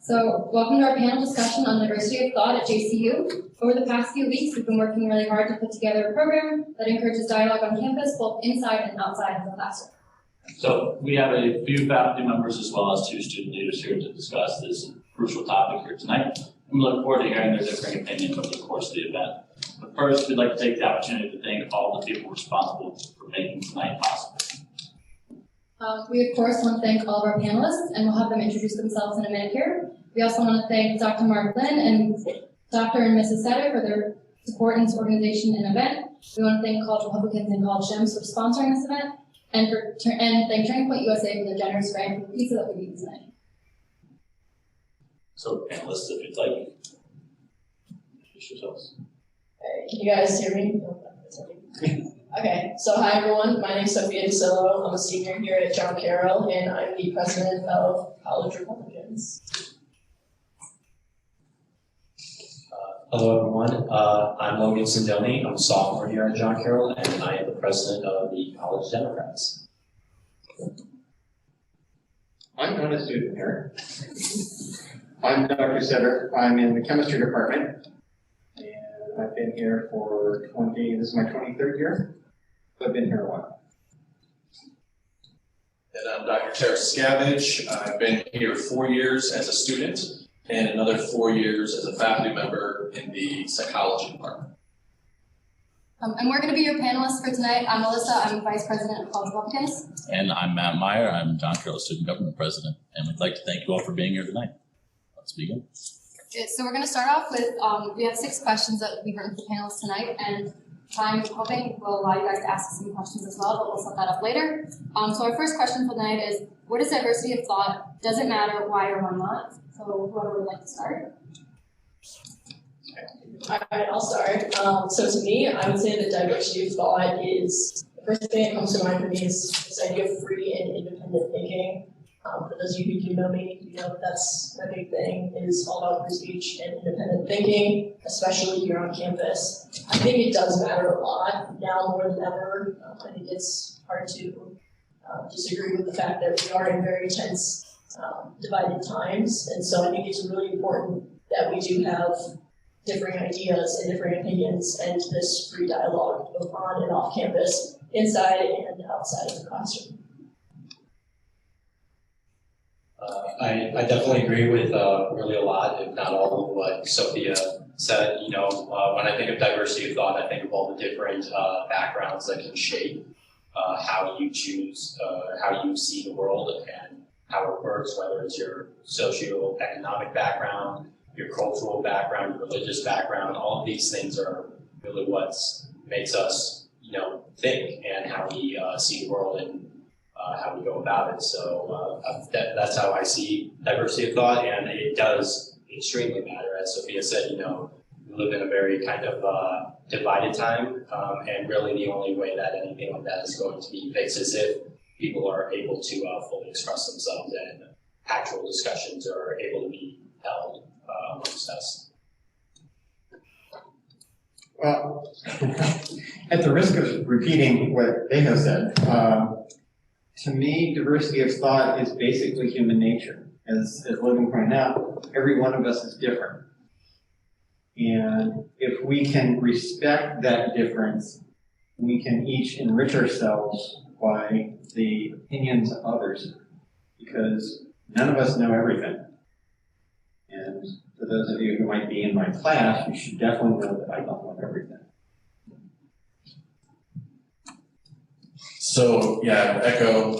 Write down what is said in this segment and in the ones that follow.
So, welcome to our panel discussion on diversity of thought at JCU. Over the past few weeks, we've been working really hard to put together a program that encourages dialogue on campus, both inside and outside of the classroom. So, we have a few faculty members as well as 2 student leaders here to discuss this crucial topic here tonight. We look forward to hearing their differing opinions over the course of the event. But first, we'd like to take the opportunity to thank all the people responsible for making tonight possible. We, of course, want to thank all of our panelists, and we'll have them introduce themselves in a minute here. We also want to thank Dr. Mark Lynn and Dr. and Mrs. Setter for their support in this organization and event. We want to thank College Republicans and College Gems for sponsoring this event, and thank Turning Point USA for their generous grant for the pizza that we eat tonight. So, panelists, if you'd like, introduce yourselves. Hey, can you guys hear me? Okay, so hi everyone, my name is Sofia Dicillio. I'm a senior here at John Carroll, and I'm the president of College Republicans. Hello everyone, I'm Logan Sindone. I'm a sophomore here at John Carroll, and I am the president of the College Democrats. I'm not a student here. I'm Dr. Setter. I'm in the chemistry department, and I've been here for this is my 23rd year. So I've been here a while. And I'm Dr. Tarescavage. I've been here 4 years as a student and another 4 years as a faculty member in the psychology department. And we're going to be your panelists for tonight. I'm Melissa. I'm Vice President of College Republicans. And I'm Matt Meyer. I'm John Carroll Student Government President. And we'd like to thank you all for being here tonight. Let's begin. Okay, so we're going to start off with, we have 6 questions that we've written for the panelists tonight. And I'm hoping will allow you guys to ask some questions as well, but we'll set that up later. So our first question for tonight is, what is diversity of thought? Does it matter why or why not? So whoever would like to start. All right, I'll start. So to me, I would say that diversity of thought is, the first thing that comes to mind for me is this idea of free and independent thinking. For those of you who do know me, you know that that's my big thing, is all about free speech and independent thinking, especially here on campus. I think it does matter a lot, now more than ever. I think it's hard to disagree with the fact that we are in very tense, divided times, and so I think it's really important that we do have differing ideas and differing opinions and this free dialogue both on and off campus, inside and outside of the classroom. I definitely agree with really a lot, if not all, of what Sophia said. You know, when I think of diversity of thought, I think of all the different backgrounds that can shape how you choose, how you see the world and how it works, whether it's your socioeconomic background, your cultural background, your religious background. All of these things are really what makes us, you know, think and how we see the world and how we go about it. So that's how I see diversity of thought, and it does extremely matter. As Sophia said, you know, we live in a very kind of divided time, and really the only way that anything like that is going to be fixed is if people are able to fully express themselves and actual discussions are able to be held amongst us. Well, at the risk of repeating what Bejo said, to me, diversity of thought is basically human nature. As Logan pointed out, every one of us is different. And if we can respect that difference, we can each enrich ourselves by the opinions of others, because none of us know everything. And for those of you who might be in my class, you should definitely know that I don't know everything. So yeah, I echo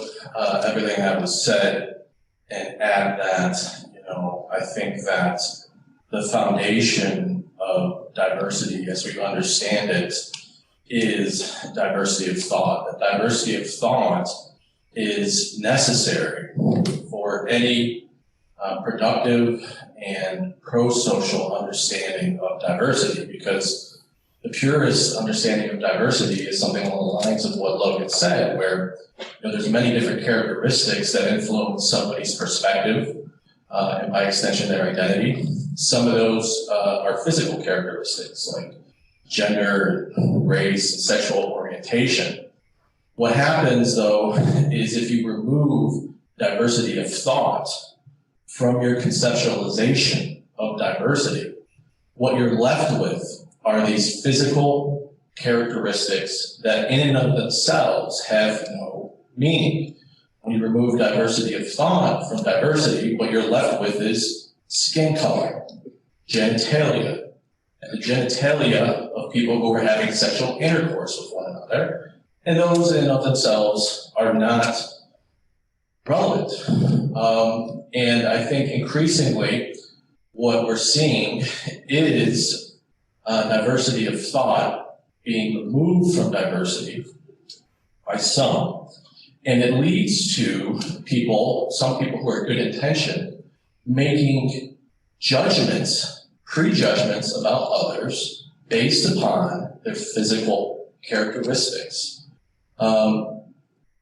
everything that was said and add that, you know, I think that the foundation of diversity as we understand it is diversity of thought. That diversity of thought is necessary for any productive and pro-social understanding of diversity, because the purest understanding of diversity is something along the lines of what Logan said, where, you know, there's many different characteristics that influence somebody's perspective and by extension their identity. Some of those are physical characteristics like gender, race, and sexual orientation. What happens though is if you remove diversity of thought, from your conceptualization of diversity, what you're left with are these physical characteristics that in and of themselves have no meaning. When you remove diversity of thought from diversity, what you're left with is skin color, genitalia, and the genitalia of people who are having sexual intercourse with one another. And those in and of themselves are not relevant. And I think increasingly what we're seeing is diversity of thought being removed from diversity by some. And it leads to people, some people who are good intention, making judgments, prejudgments about others based upon their physical characteristics.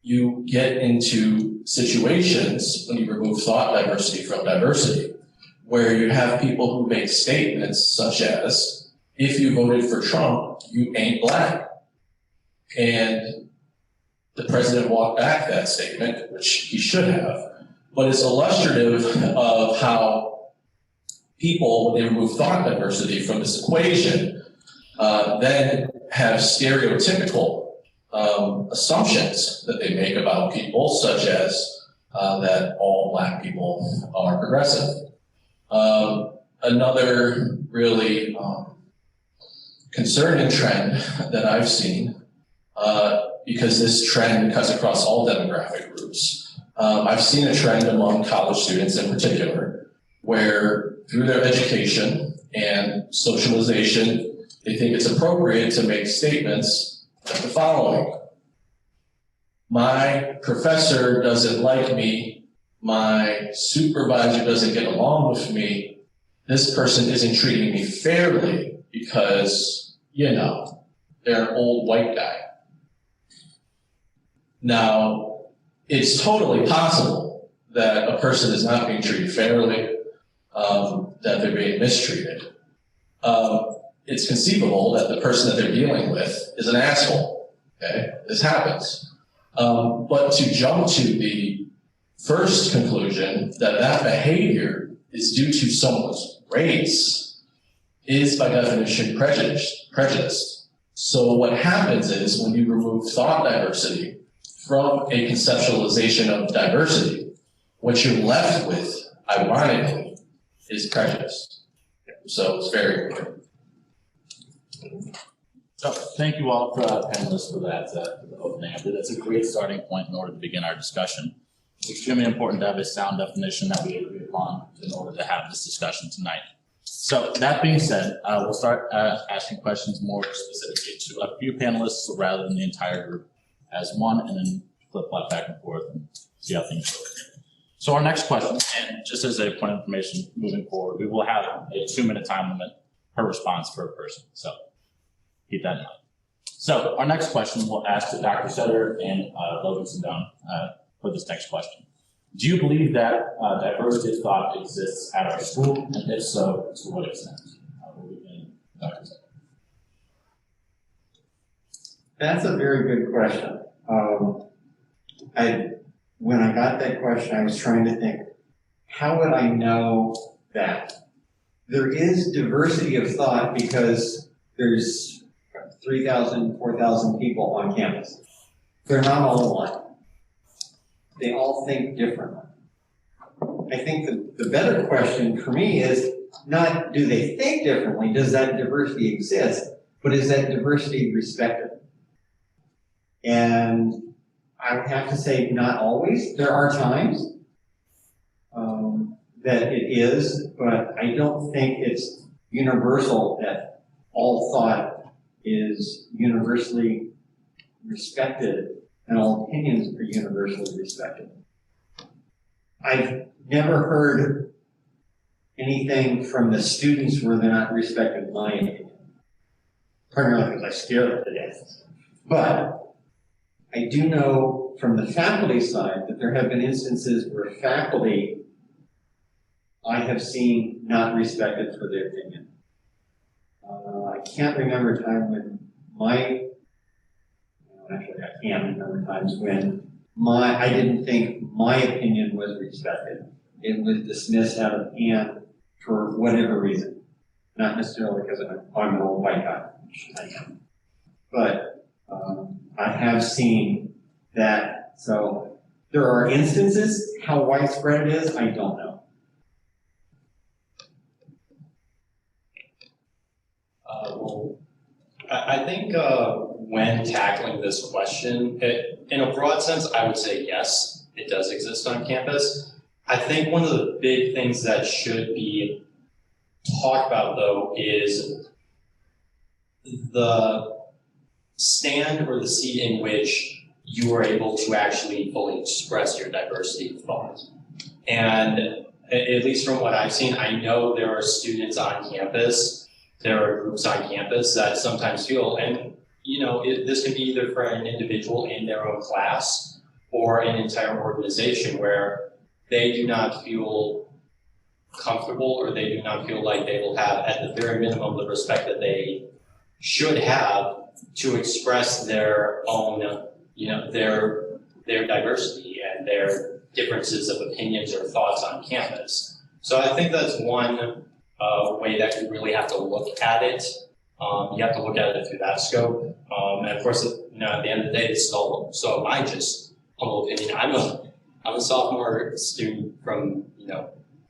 You get into situations when you remove thought diversity from diversity, where you have people who make statements such as, if you voted for Trump, you ain't black. And the president walked back that statement, which he should have. But it's illustrative of how people, when they remove thought diversity from this equation, then have stereotypical assumptions that they make about people, such as that all black people are progressive. Another really concerning trend that I've seen, because this trend cuts across all demographic groups, I've seen a trend among college students in particular, where through their education and socialization, they think it's appropriate to make statements like the following. My professor doesn't like me. My supervisor doesn't get along with me. This person isn't treating me fairly because, you know, they're an old white guy. Now, it's totally possible that a person is not being treated fairly, that they're being mistreated. It's conceivable that the person that they're dealing with is an asshole. Okay, this happens. But to jump to the first conclusion that that behavior is due to someone's race is by definition prejudiced. So what happens is when you remove thought diversity from a conceptualization of diversity, what you're left with, ironically, is prejudice. So it's very important. So thank you all, panelists, for that opening. I believe that's a great starting point in order to begin our discussion. It's extremely important to have a sound definition that we agree upon in order to have this discussion tonight. So that being said, we'll start asking questions more specifically to a few panelists rather than the entire group as one, and then flip-flop back and forth and see how things go. So our next question, and just as a point of information moving forward, we will have a 2-minute time limit per response per person. So keep that in mind. So our next question we'll ask to Dr. Sutter and Logan Sindone for this next question. Do you believe that diversity of thought exists at our school? And if so, to what extent? Dr. Sutter. That's a very good question. When I got that question, I was trying to think, how would I know that? There is diversity of thought because there's 3,000, 4,000 people on campus. They're not all alike. They all think differently. I think the better question for me is not do they think differently, does that diversity exist, but is that diversity respected? And I would have to say not always. There are times that it is, but I don't think it's universal that all thought is universally respected and all opinions are universally respected. I've never heard anything from the students where they're not respecting my opinion, primarily because I scare them to death. But I do know from the faculty side that there have been instances where faculty I have seen not respected for their opinion. I can't remember a time when actually I can remember times when I didn't think my opinion was respected. it was dismissed out of hand for whatever reason. Not necessarily because I'm an old white guy, which I am. But I have seen that. So there are instances. How widespread it is, I don't know. Well, I think when tackling this question, in a broad sense, I would say yes, it does exist on campus. I think one of the big things that should be talked about, though, is the stand or the seat in which you are able to actually fully express your diversity of thought. And at least from what I've seen, I know there are students on campus, there are groups on campus that sometimes feel, and this can be either for an individual in their own class or an entire organization where they do not feel comfortable or they do not feel like they will have, at the very minimum, the respect that they should have to express their own, their diversity and their differences of opinions or thoughts on campus. So I think that's one way that you really have to look at it. You have to look at it through that scope. And of course, at the end of the day, this is all, so my just humble opinion. I'm a sophomore student from,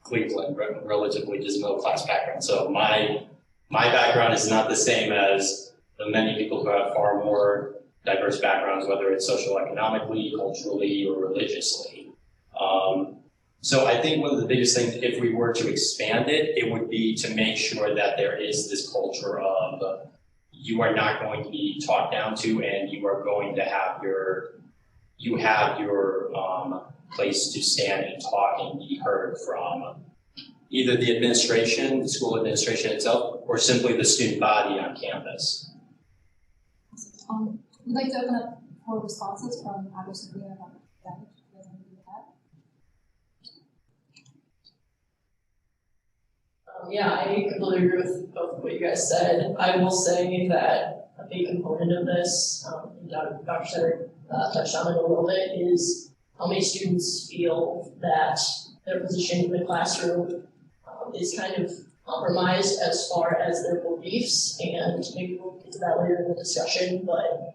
Cleveland, relatively just middle class background. So my background is not the same as the many people who have far more diverse backgrounds, whether it's socioeconomically, culturally, or religiously. So I think one of the biggest things, if we were to expand it, it would be to make sure that there is this culture of you are not going to be talked down to, and you are going to have your place to stand and talk and be heard from either the administration, the school administration itself, or simply the student body on campus. We'd like to open up for responses from either Sofia or Tarescavage. You guys want to do that? Yeah, I completely agree with both of what you guys said. I will say that a big component of this, Dr. Sutter touched on it a little bit, is how many students feel that their position in the classroom is kind of compromised as far as their beliefs, and maybe we'll get to that later in the discussion, but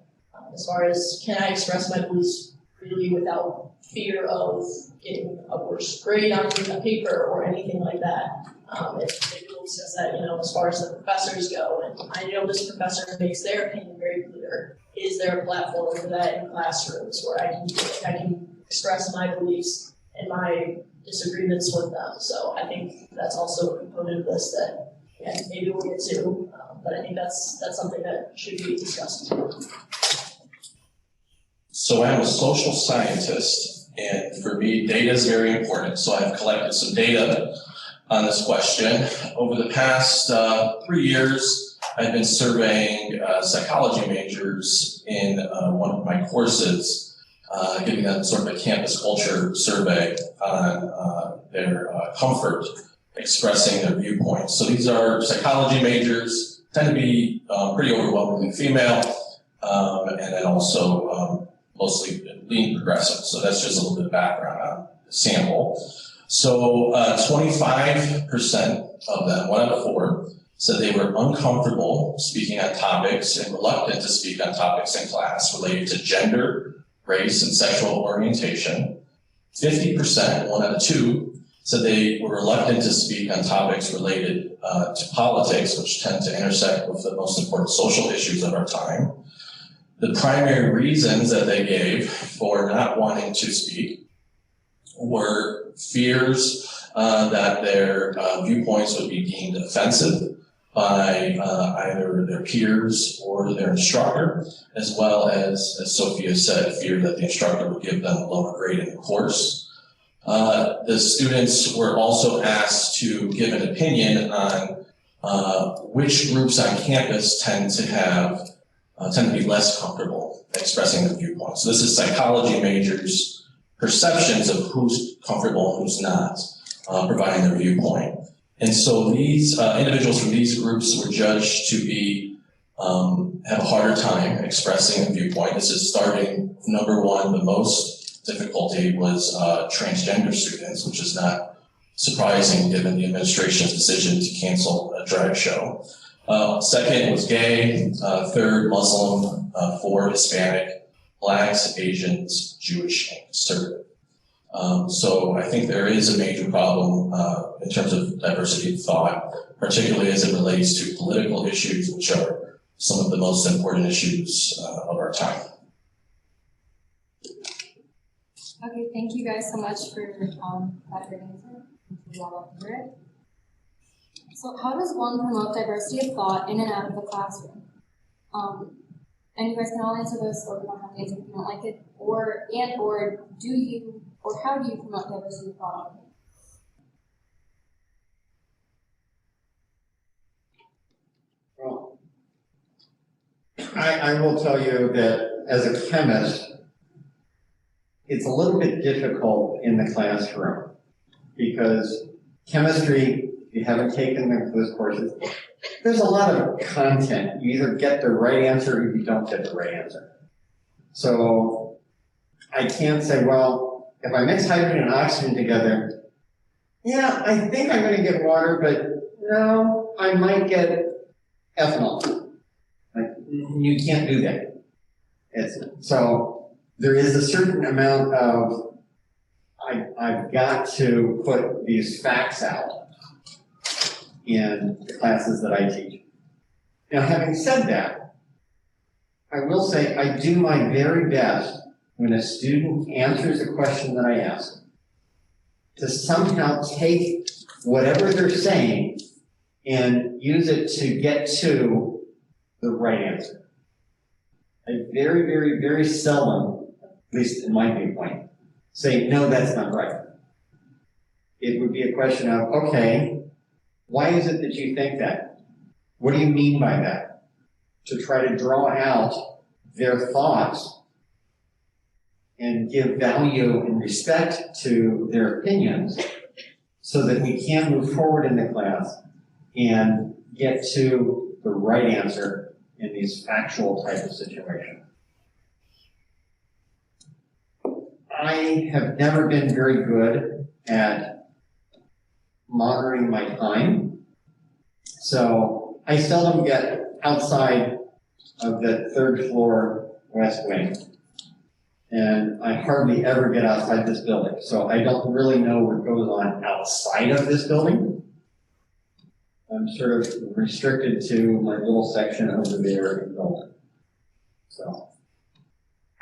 as far as can I express my beliefs freely without fear of getting a worse grade on a paper or anything like that. It really says that, as far as the professors go, and I know this professor makes their opinion very clear. Is there a platform for that in classrooms where I can express my beliefs and my disagreements with them? So I think that's also a component of this that maybe we'll get to, but I think that's something that should be discussed. So I'm a social scientist, and for me, data is very important. So I've collected some data on this question. Over the past 3 years, I've been surveying psychology majors in one of my courses, giving them sort of a campus culture survey on their comfort expressing their viewpoints. So these are psychology majors, tend to be pretty overwhelmingly female, and then also mostly lean progressive. So that's just a little bit of background on the sample. So 25% of them, 1 out of 4, said they were uncomfortable speaking on topics and reluctant to speak on topics in class related to gender, race, and sexual orientation. 50%, 1 out of 2, said they were reluctant to speak on topics related to politics, which tend to intersect with the most important social issues of our time. The primary reasons that they gave for not wanting to speak were fears that their viewpoints would be deemed offensive by either their peers or their instructor, as well as Sophia said, fear that the instructor would give them a lower grade in the course. The students were also asked to give an opinion on which groups on campus tend to be less comfortable expressing their viewpoints. So this is psychology majors' perceptions of who's comfortable and who's not providing their viewpoint. And so these individuals from these groups were judged to be have a harder time expressing a viewpoint. This is starting number 1. The most difficulty was transgender students, which is not surprising given the administration's decision to cancel a drag show. Second was gay, third Muslim, four Hispanic, Blacks, Asians, Jewish, and conservative. So I think there is a major problem in terms of diversity of thought, particularly as it relates to political issues, which are some of the most important issues of our time. Okay, thank you guys so much for that great answer. We all love to hear it. So how does one promote diversity of thought in and out of the classroom? And you guys can all answer this, or you don't have to answer if you don't like it, or do you, or how do you promote diversity of thought? Well, I will tell you that as a chemist, it's a little bit difficult in the classroom because chemistry, if you haven't taken those courses, there's a lot of content. You either get the right answer or you don't get the right answer. So I can't say, well, if I mix hydrogen and oxygen together, yeah, I think I'm going to get water, but no, I might get ethanol. Like, you can't do that. So there is a certain amount of, I've got to put these facts out in the classes that I teach. Now, having said that, I will say I do my very best when a student answers a question that I ask to somehow take whatever they're saying and use it to get to the right answer. I very, very, very seldom, at least in my viewpoint, say, no, that's not right. It would be a question of, okay, why is it that you think that? What do you mean by that? To try to draw out their thoughts and give value and respect to their opinions so that we can move forward in the class and get to the right answer in these factual type of situations. I have never been very good at monitoring my time, so I seldom get outside of the third floor west wing, and I hardly ever get outside this building, so I don't really know what goes on outside of this building. I'm sort of restricted to my little section over there in the building. So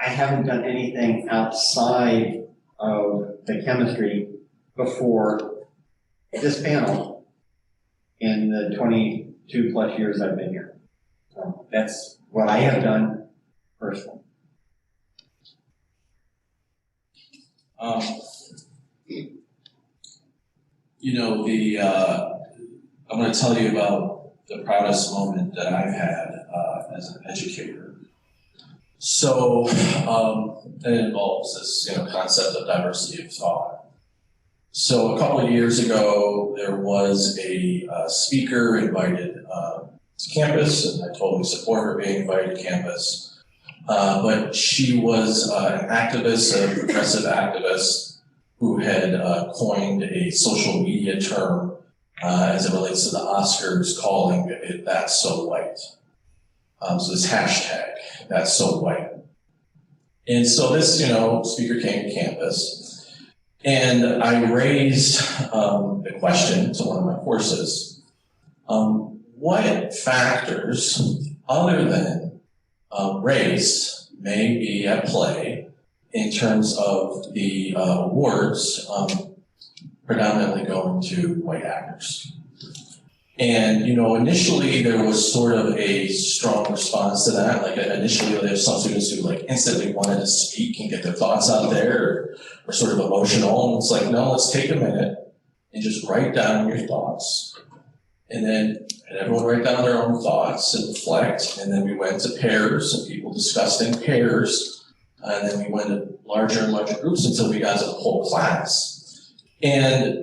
I haven't done anything outside of the chemistry before this panel in the 22 plus years I've been here. So that's what I have done personally. I'm going to tell you about the proudest moment that I've had as an educator. So it involves this concept of diversity of thought. So a couple of years ago, there was a speaker invited to campus, and I totally support her being invited to campus. But she was an activist, a progressive activist, who had coined a social media term as it relates to the Oscars, calling it "That's So White." So this hashtag, "That's So White." And so this, speaker came to campus, and I raised the question to one of my courses, what factors other than race may be at play in terms of the awards predominantly going to white actors? And, initially there was sort of a strong response to that. Like initially there were some students who instantly wanted to speak and get their thoughts out there, or sort of emotional. And it's like, no, let's take a minute and just write down your thoughts. And then everyone write down their own thoughts and reflect. And then we went to pairs, and people discussed in pairs. And then we went to larger and larger groups until we got to the whole class. And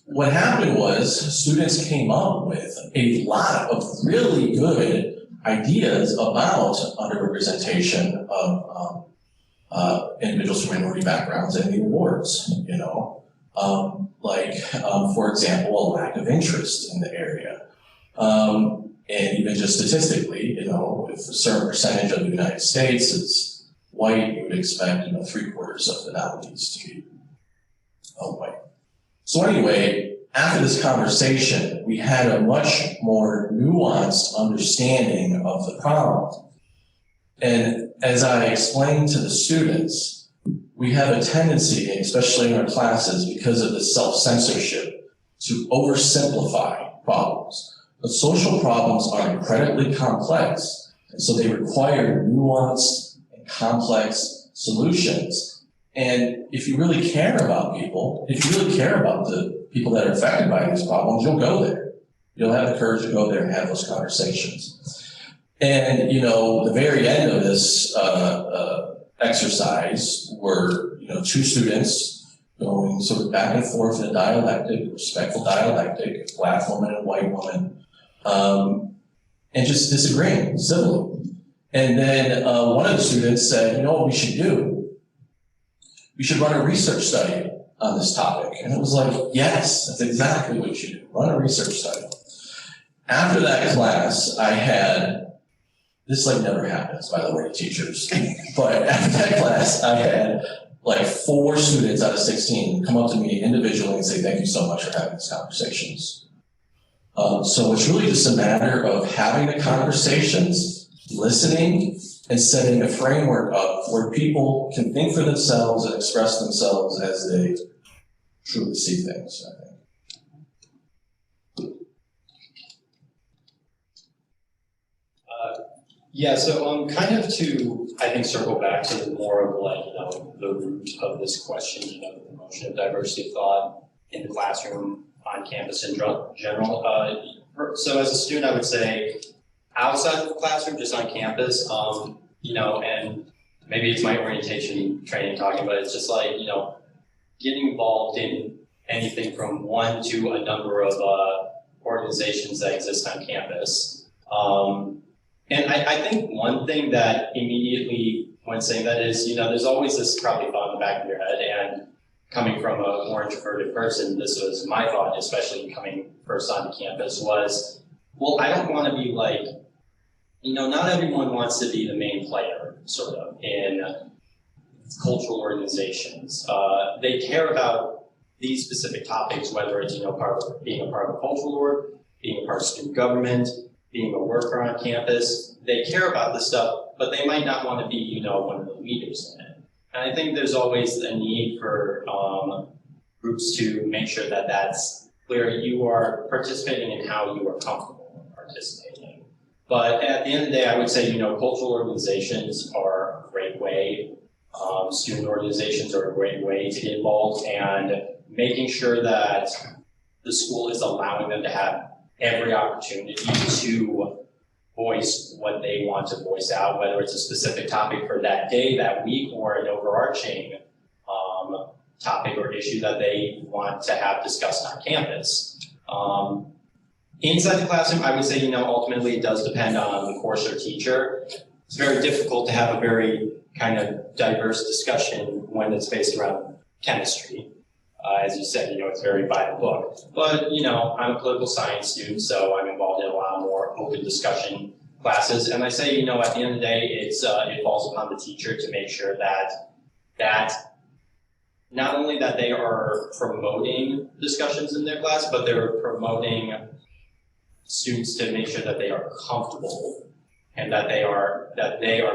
what happened was students came up with a lot of really good ideas about underrepresentation of individuals from minority backgrounds in the awards, For example, a lack of interest in the area. And even just statistically, if a certain percentage of the United States is white, you would expect, 3/4 of the nominees to be white. So anyway, after this conversation, we had a much more nuanced understanding of the problem. And as I explained to the students, we have a tendency, especially in our classes, because of the self-censorship, to oversimplify problems. But social problems are incredibly complex, and so they require nuanced and complex solutions. And if you really care about people, if you really care about the people that are affected by these problems, you'll go there. You'll have the courage to go there and have those conversations. And, the very end of this exercise were, 2 students going sort of back and forth in a dialectic, respectful dialectic, black woman and white woman, and just disagreeing civilly. And then one of the students said, what we should do? We should run a research study on this topic. And it was like, yes, that's exactly what you should do. Run a research study. After that class, I had, this never happens, by the way, teachers. But after that class, I had 4 students out of 16 come up to me individually and say, thank you so much for having these conversations. So it's really just a matter of having the conversations, listening, and setting a framework up where people can think for themselves and express themselves as they truly see things, I think. So kind of to, I think, circle back to more of the root of this question, the promotion of diversity of thought in the classroom, on campus in general. So as a student, I would say outside of the classroom, just on campus, and maybe it's my orientation training talking, but it's just getting involved in anything from one to a number of organizations that exist on campus. And I think one thing that immediately, when saying that is, there's always this probably thought in the back of your head, and coming from a more introverted person, this was my thought, especially coming first onto campus, was, well, I don't want to be not everyone wants to be the main player, sort of, in cultural organizations. They care about these specific topics, whether it's, being a part of a cultural org, being a part of student government, being a worker on campus. They care about this stuff, but they might not want to be, one of the leaders in it. And I think there's always a need for groups to make sure that that's clear. You are participating in how you are comfortable participating. But at the end of the day, I would say, cultural organizations are a great way. Student organizations are a great way to get involved, and making sure that the school is allowing them to have every opportunity to voice what they want to voice out, whether it's a specific topic for that day, that week, or an overarching topic or issue that they want to have discussed on campus. Inside the classroom, I would say, ultimately it does depend on the course or teacher. It's very difficult to have a very kind of diverse discussion when it's based around chemistry. As you said, it's very by the book. But, I'm a political science student, so I'm involved in a lot more open discussion classes. And I say, at the end of the day, it falls upon the teacher to make sure that not only that they are promoting discussions in their class, but they're promoting students to make sure that they are comfortable and that they are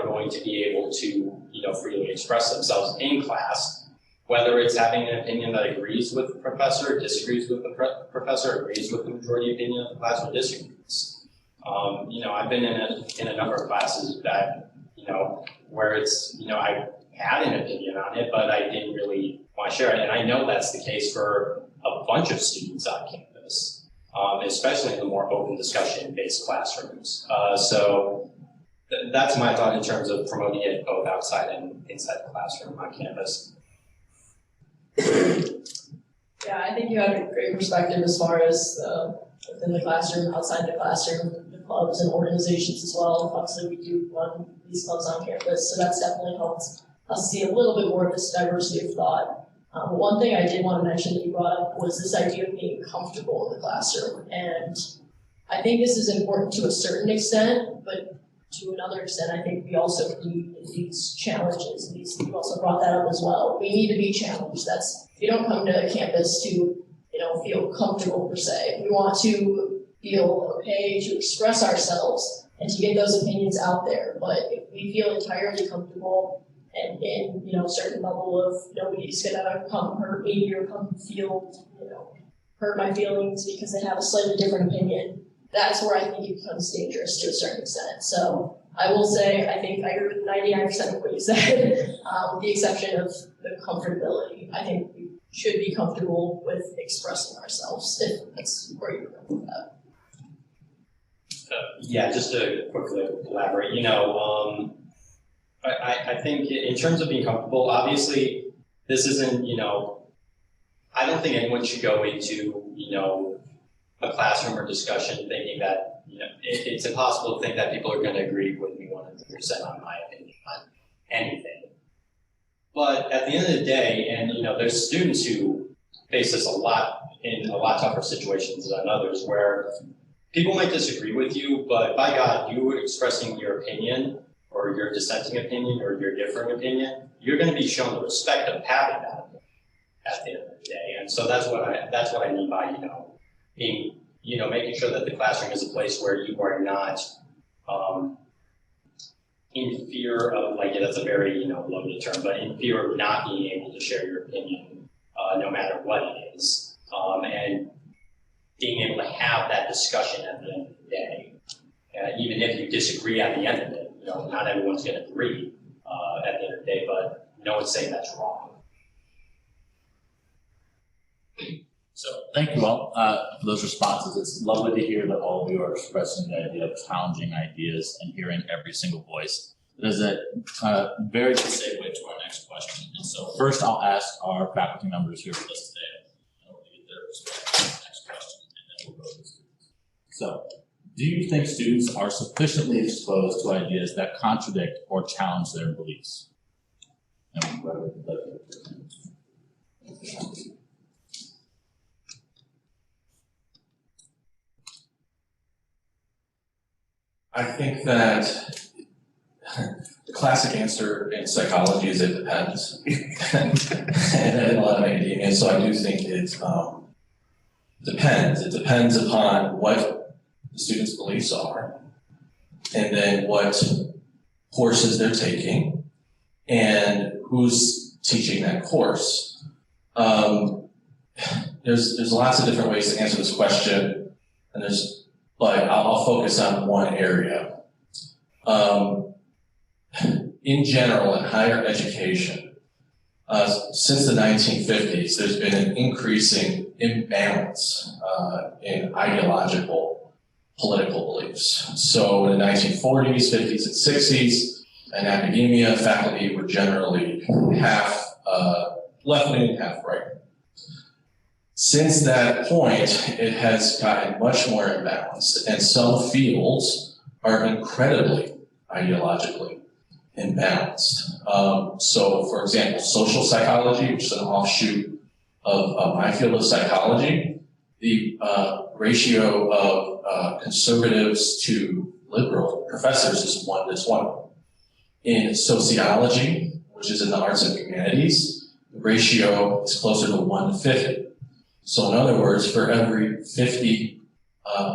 going to be able to, freely express themselves in class. Whether it's having an opinion that agrees with the professor, disagrees with the professor, agrees with the majority opinion of the class, or disagrees. I've been in a number of classes that, where it's, I had an opinion on it, but I didn't really want to share it. And I know that's the case for a bunch of students on campus, especially in the more open discussion-based classrooms. So that's my thought in terms of promoting it both outside and inside the classroom on campus. Yeah, I think you have a great perspective as far as within the classroom, outside the classroom, the clubs and organizations as well. Obviously, we do run these clubs on campus, so that's definitely helped us see a little bit more of this diversity of thought. One thing I did want to mention that you brought up was this idea of being comfortable in the classroom. And I think this is important to a certain extent, but to another extent, I think we also need these challenges. And you also brought that up as well. We need to be challenged. You don't come to campus to, feel comfortable per se. We want to feel okay to express ourselves and to get those opinions out there. But if we feel entirely comfortable and in, a certain level of nobody's gonna come hurt me or come hurt my feelings because they have a slightly different opinion, that's where I think it becomes dangerous to a certain extent. So I will say, I think I agree with 99% of what you said, with the exception of the comfortability. I think we should be comfortable with expressing ourselves, if that's where you're going with that. Yeah, just to quickly elaborate, I think in terms of being comfortable, obviously, this isn't, I don't think anyone should go into, a classroom or discussion thinking that, it's impossible to think that people are going to agree with me 100% on my opinion on anything. But at the end of the day, and, there's students who face this a lot in a lot tougher situations than others where people might disagree with you, but by God, you expressing your opinion or your dissenting opinion or your differing opinion, you're going to be shown the respect of having that opinion at the end of the day. And so that's what I mean by, being, making sure that the classroom is a place where you are not in fear of, that's a very, loaded term, but in fear of not being able to share your opinion, no matter what it is. And being able to have that discussion at the end of the day, even if you disagree at the end of it. Not everyone's going to agree at the end of the day, but no one's saying that's wrong. So thank you all for those responses. It's lovely to hear that all of you are expressing the idea of challenging ideas and hearing every single voice. It is a very good segue to our next question. And so first I'll ask our faculty members here with us today in order to get their perspective on the next question, and then we'll go to the students. So, do you think students are sufficiently exposed to ideas that contradict or challenge their beliefs? I think that the classic answer in psychology is it depends, and in a lot of academia. So I do think it depends. It depends upon what the students' beliefs are, and then what courses they're taking, and who's teaching that course. There's lots of different ways to answer this question, but I'll focus on one area. In general, in higher education, since the 1950s, there's been an increasing imbalance in ideological political beliefs. So in the 1940s, 50s, and 60s, in academia, faculty were generally half left-wing and half right. Since that point, it has gotten much more imbalanced, and some fields are incredibly ideologically imbalanced. So, for example, social psychology, which is an offshoot of my field of psychology, the ratio of conservatives to liberal professors is 1-to-20. In sociology, which is in the arts and humanities, the ratio is closer to 1-to-50. So in other words, for every 50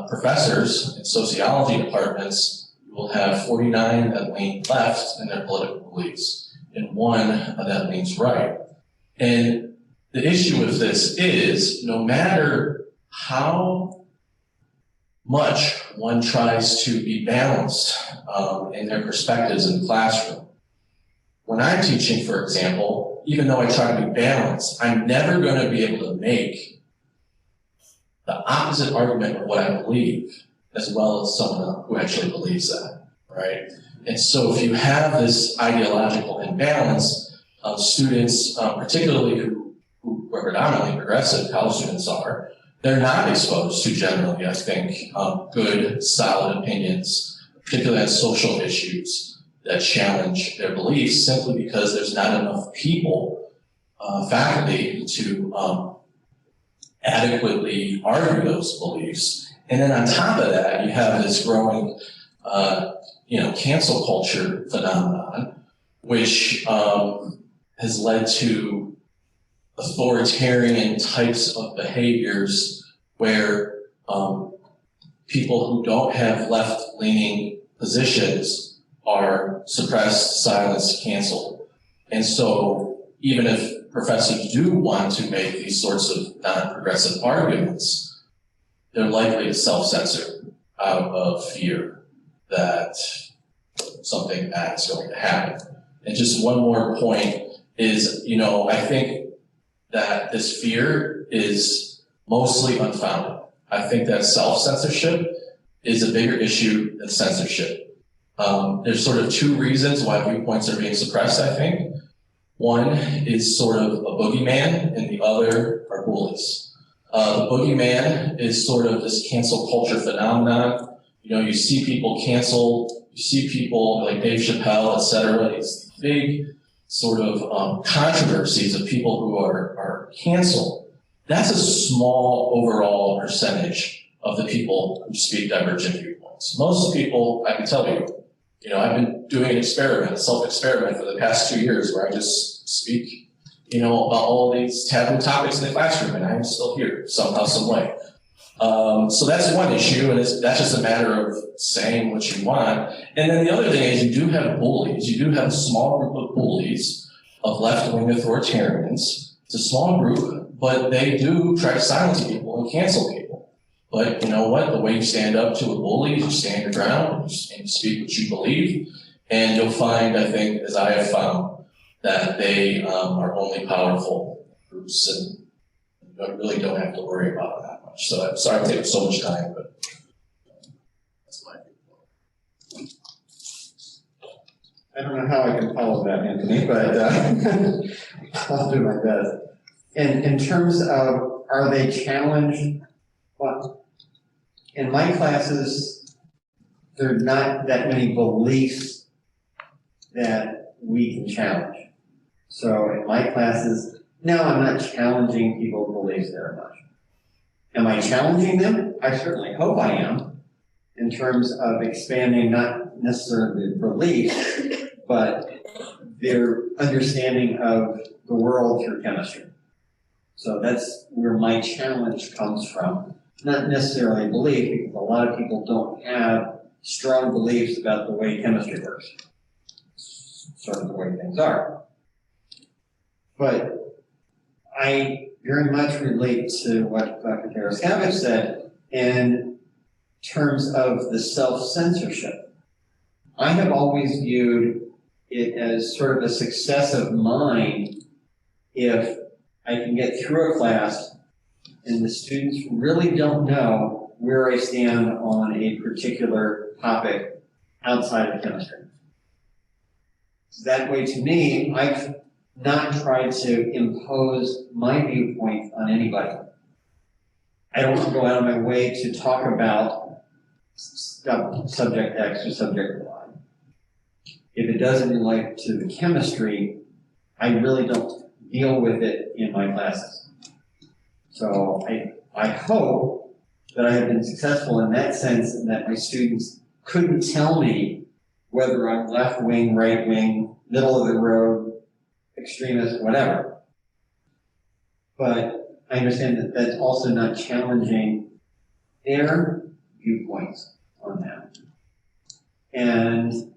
professors in sociology departments, you will have 49 that lean left in their political beliefs and 1 that leans right. And the issue with this is, no matter how much one tries to be balanced in their perspectives in the classroom, when I'm teaching, for example, even though I try to be balanced, I'm never going to be able to make the opposite argument of what I believe, as well as someone who actually believes that, right? And so if you have this ideological imbalance, students, particularly who are predominantly progressive, college students are, they're not exposed to generally, I think, good, solid opinions, particularly on social issues that challenge their beliefs, simply because there's not enough people faculty to adequately argue those beliefs. And then on top of that, you have this growing, cancel culture phenomenon, which has led to authoritarian types of behaviors where people who don't have left-leaning positions are suppressed, silenced, canceled. And so even if professors do want to make these sorts of non-progressive arguments, they're likely to self-censor out of fear that something bad is going to happen. And just one more point is, I think that this fear is mostly unfounded. I think that self-censorship is a bigger issue than censorship. There's sort of two reasons why viewpoints are being suppressed, I think. One is sort of a boogeyman, and the other are bullies. The boogeyman is sort of this cancel culture phenomenon. You see people cancel, you see people like Dave Chappelle, et cetera, these big sort of controversies of people who are canceled. That's a small overall percentage of the people who speak divergent viewpoints. Most people, I can tell you, I've been doing an experiment, a self-experiment for the past 2 years where I just speak, about all these taboo topics in the classroom, and I'm still here somehow, some way. So that's one issue, and that's just a matter of saying what you want. And then the other thing is you do have bullies. You do have a small group of bullies, of left-wing authoritarians. It's a small group, but they do try to silence people and cancel people. But you know what? The way you stand up to a bully is you stand your ground and you speak what you believe. And you'll find, I think, as I have found, that they are only powerful groups, and you really don't have to worry about it that much. So I'm sorry to take so much time, but that's my view. I don't know how I can follow that, Anthony, but I'll do my best. In terms of, are they challenged? Well, in my classes, there are not that many beliefs that we can challenge. So in my classes, no, I'm not challenging people's beliefs very much. Am I challenging them? I certainly hope I am, in terms of expanding not necessarily the beliefs, but their understanding of the world through chemistry. So that's where my challenge comes from. Not necessarily belief, because a lot of people don't have strong beliefs about the way chemistry works. Sort of the way things are. But I very much relate to what Dr. Tarescavage said in terms of the self-censorship. I have always viewed it as sort of a success of mine if I can get through a class and the students really don't know where I stand on a particular topic outside of chemistry. That way, to me, I've not tried to impose my viewpoint on anybody. I don't go out of my way to talk about subject X or subject Y. If it doesn't relate to the chemistry, I really don't deal with it in my classes. So I hope that I have been successful in that sense, and that my students couldn't tell me whether I'm left wing, right wing, middle of the road, extremist, whatever. But I understand that that's also not challenging their viewpoints on that. And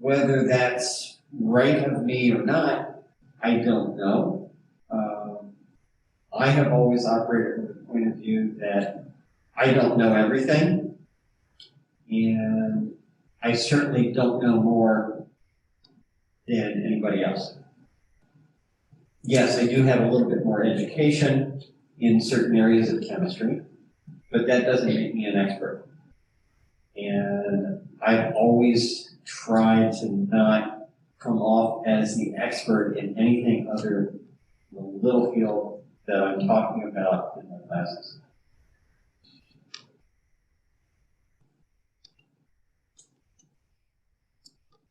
whether that's right of me or not, I don't know. I have always operated from the point of view that I don't know everything, and I certainly don't know more than anybody else. Yes, I do have a little bit more education in certain areas of chemistry, but that doesn't make me an expert. And I've always tried to not come off as the expert in anything other than the little field that I'm talking about in my classes.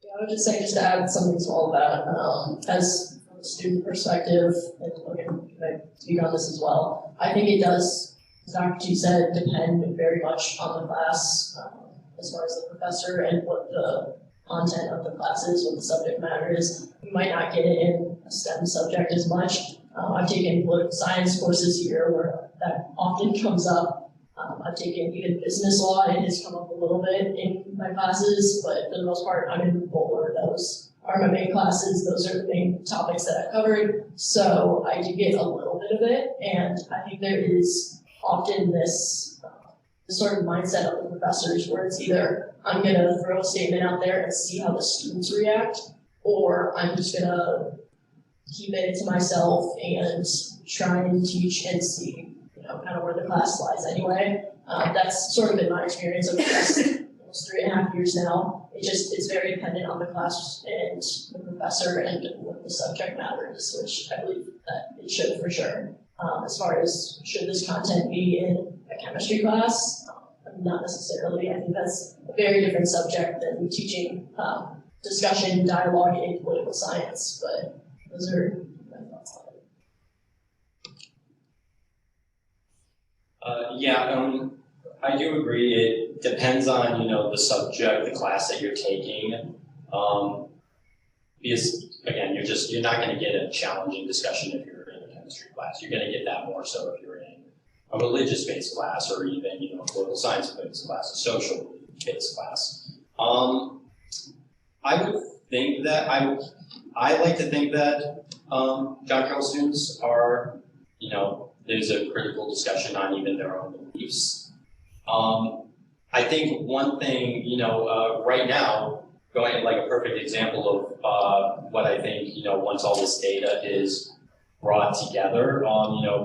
Yeah, I would just say, just to add something to all of that, as from a student perspective, and Logan can speak on this as well, I think it does, as Dr. G said, depend very much on the class, as far as the professor and what the content of the class is, what the subject matter is. You might not get it in a STEM subject as much. I've taken political science courses here where that often comes up. I've taken even business law, and it has come up a little bit in my classes, but for the most part, I'm in Bowler. Those are my main classes. Those are the main topics that I've covered. So I do get a little bit of it, and I think there is often this sort of mindset of the professors where it's either I'm going to throw a statement out there and see how the students react, or I'm just going to keep it to myself and try and teach and see, kind of where the class lies anyway. That's sort of been my experience over the last almost 3.5 years now. It's very dependent on the class and the professor and what the subject matter is, which I believe that it should for sure. As far as should this content be in a chemistry class, not necessarily. I think that's a very different subject than teaching discussion, dialogue in political science, but those are my thoughts on it. I do agree. It depends on, the subject, the class that you're taking. Because again, you're not going to get a challenging discussion if you're in a chemistry class. You're going to get that more so if you're in a religious-based class, or even, a political science-based class, a social-based class. I would think that I like to think that John Carroll students are, there's a critical discussion on even their own beliefs. I think one thing, right now, going like a perfect example of what I think, once all this data is brought together,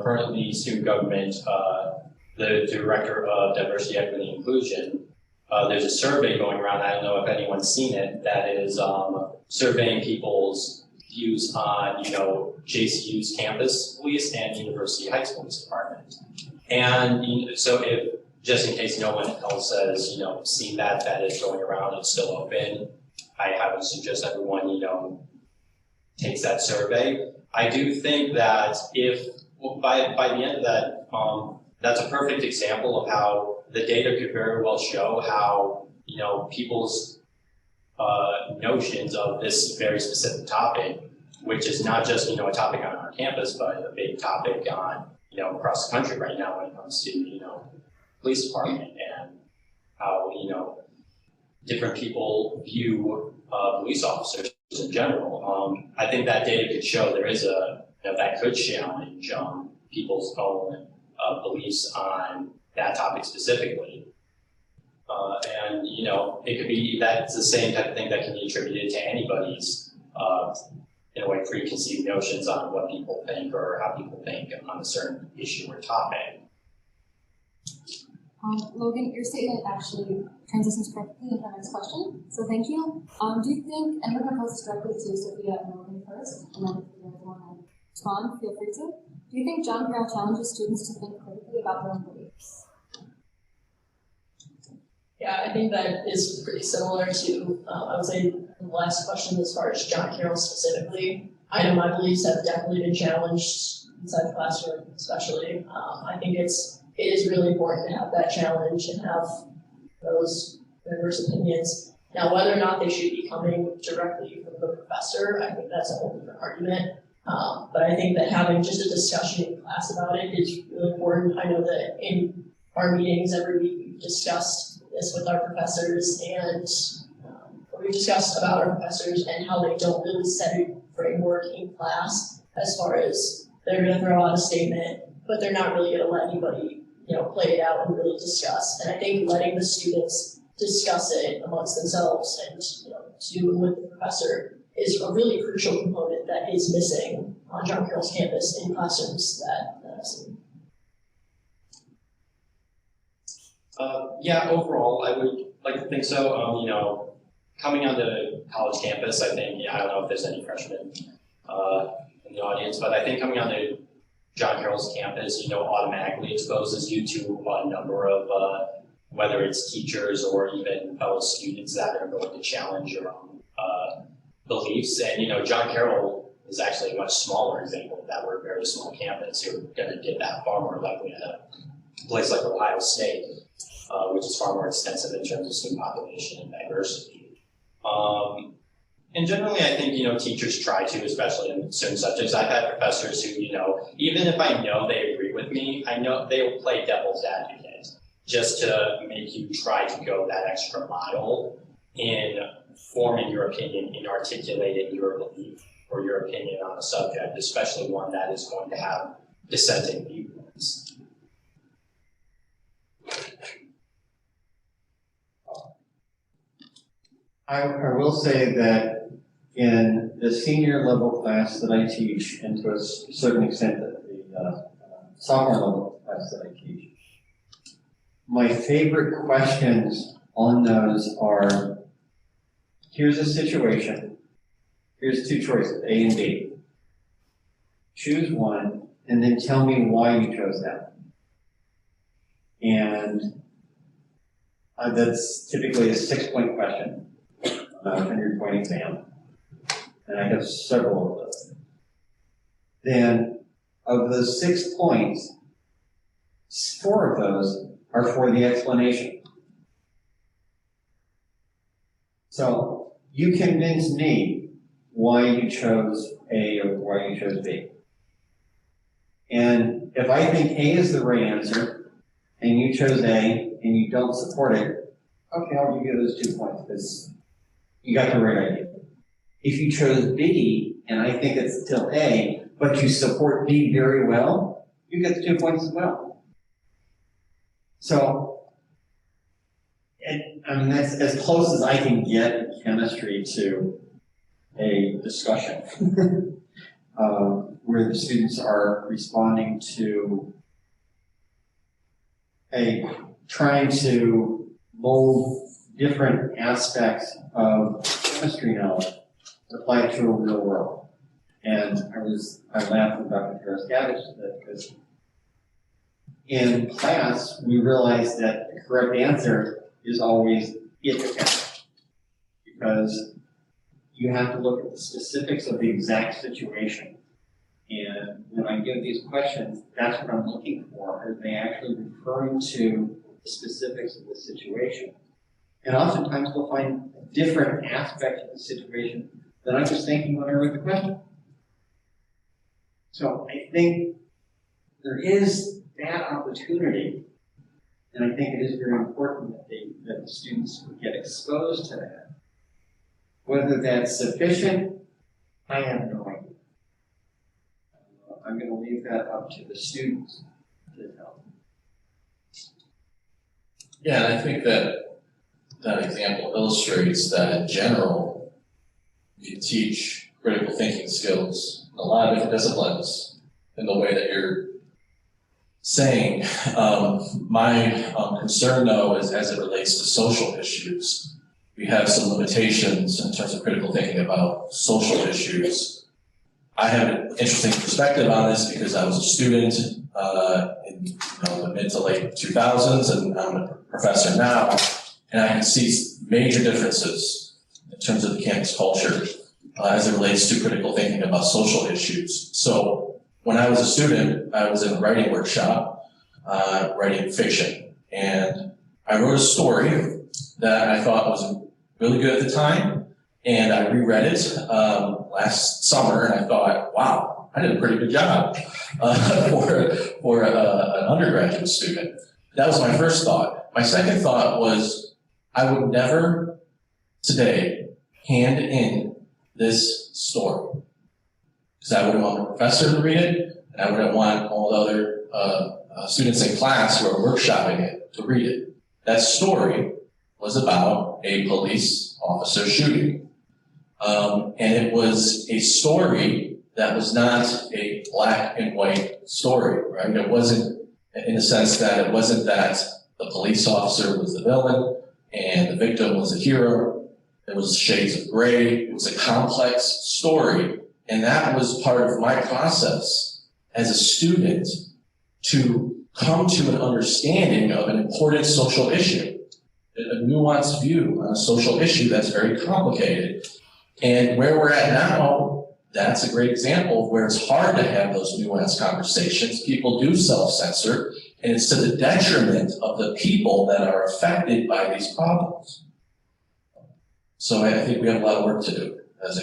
currently student government, the director of diversity, equity, and inclusion, there's a survey going around, I don't know if anyone's seen it, that is surveying people's views on, JCU's campus police and University Heights Police Department. And so if, just in case no one else has, seen that is going around, it's still open, I would suggest everyone, takes that survey. I do think that by the end of that, that's a perfect example of how the data could very well show how, people's notions of this very specific topic, which is not just, a topic on our campus, but a big topic on, across the country right now when it comes to, police department and how, different people view police officers in general. I think that data could show there is that could challenge people's own beliefs on that topic specifically. And, it could be, that's the same type of thing that can be attributed to anybody's, in a way, preconceived notions on what people think or how people think on a certain issue or topic. Logan, your statement actually transitions perfectly into our next question, so thank you. Do you think, and we're going to pose this directly to Sofia and Logan first, and then if you guys want to respond, feel free to. Do you think John Carroll challenges students to think critically about their own beliefs? Yeah, I think that is pretty similar to, I would say, the last question as far as John Carroll specifically. I know my beliefs have definitely been challenged inside the classroom, especially. I think it is really important to have that challenge and have those diverse opinions. Now, whether or not they should be coming directly from the professor, I think that's a whole different argument. But I think that having just a discussion in class about it is really important. I know that in our meetings every week we've discussed this with our professors, and we've discussed about our professors and how they don't really set a framework in class as far as they're going to throw out a statement, but they're not really going to let anybody play it out and really discuss. And I think letting the students discuss it amongst themselves and to with the professor is a really crucial component that is missing on John Carroll's campus in classrooms that I've seen. Yeah, overall, I would like to think so. Coming onto college campus, I think, I don't know if there's any freshmen in the audience, but I think coming onto John Carroll's campus, automatically exposes you to a number of, whether it's teachers or even fellow students that are going to challenge your own beliefs. And, John Carroll is actually a much smaller example of that. We're a very small campus. You're going to get that far more likely at a place like Ohio State, which is far more extensive in terms of student population and diversity. And generally, I think, teachers try to, especially in certain subjects. I've had professors who, even if I know they agree with me, I know they will play devil's advocate just to make you try to go that extra mile in forming your opinion, in articulating your belief or your opinion on a subject, especially one that is going to have dissenting viewpoints. I will say that in the senior level class that I teach, and to a certain extent the sophomore level class that I teach, my favorite questions on those are, here's a situation, here's two choices, A and B. Choose one, and then tell me why you chose that. And that's typically a 6-point question on a 100-point exam. And I have several of those. Then, of those 6 points, 4 of those are for the explanation. So, you convince me why you chose A or why you chose B. And if I think A is the right answer, and you chose A, and you don't support it, okay, I'll give you those 2 points, because you got the right idea. If you chose B, and I think it's still A, but you support B very well, you get the 2 points as well. So, that's as close as I can get in chemistry to a discussion where the students are responding to trying to mold different aspects of chemistry knowledge, apply it to a real world. And I laughed with Dr. Tarescavage today because in class we realized that the correct answer is always it depends, because you have to look at the specifics of the exact situation. And when I give these questions, that's what I'm looking for. Are they actually referring to the specifics of the situation? And oftentimes we'll find a different aspect of the situation than I was thinking when I read the question. So I think there is that opportunity, and I think it is very important that the students get exposed to that. Whether that's sufficient, I have no idea. I'm going to leave that up to the students to tell. Yeah, and I think that example illustrates that in general, you teach critical thinking skills in a lot of different disciplines in the way that you're saying. My concern, though, is as it relates to social issues. We have some limitations in terms of critical thinking about social issues. I have an interesting perspective on this because I was a student in the mid to late 2000s, and I'm a professor now, and I can see major differences in terms of the campus culture as it relates to critical thinking about social issues. So when I was a student, I was in a writing workshop, writing fiction, and I wrote a story that I thought was really good at the time, and I reread it last summer, and I thought, wow, I did a pretty good job for an undergraduate student. That was my first thought. My second thought was I would never today hand in this story because I wouldn't want the professor to read it, and I wouldn't want all the other students in class who are workshopping it to read it. That story was about a police officer shooting. And it was a story that was not a black and white story, right? It wasn't, in the sense that it wasn't that the police officer was the villain and the victim was a hero. There was shades of gray. It was a complex story. And that was part of my process as a student to come to an understanding of an important social issue, a nuanced view on a social issue that's very complicated. And where we're at now that's a great example of where it's hard to have those nuanced conversations. People do self-censor, and it's to the detriment of the people that are affected by these problems. So I think we have a lot of work to do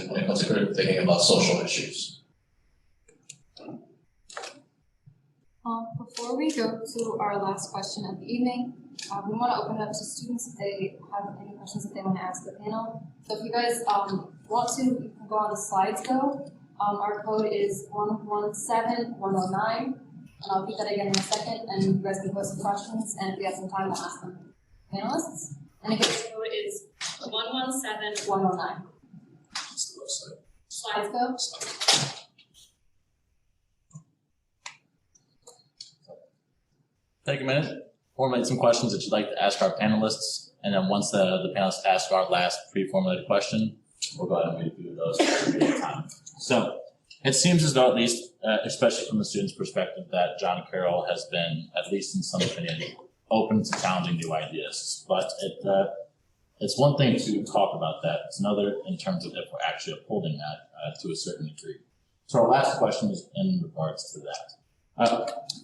when it comes to thinking about social issues. Before we go to our last question of the evening, we want to open it up to students if they have any questions that they want to ask the panel. So if you guys want to, you can go on the slides go. Our code is 117109, and I'll repeat that again in a second, and you guys can post some questions, and if we have some time, we'll ask them to the panelists. And again, the code is 117109. Slides go. Take a minute, formulate some questions that you'd like to ask our panelists, and then once the panelists ask our last pre-formulated question, we'll go ahead and read through those for a period of time. So it seems as though, at least, especially from the students' perspective, that John Carroll has been, at least in some opinion, open to challenging new ideas. But it's one thing to talk about that. It's another in terms of if we're actually upholding that to a certain degree. So our last question is in regards to that.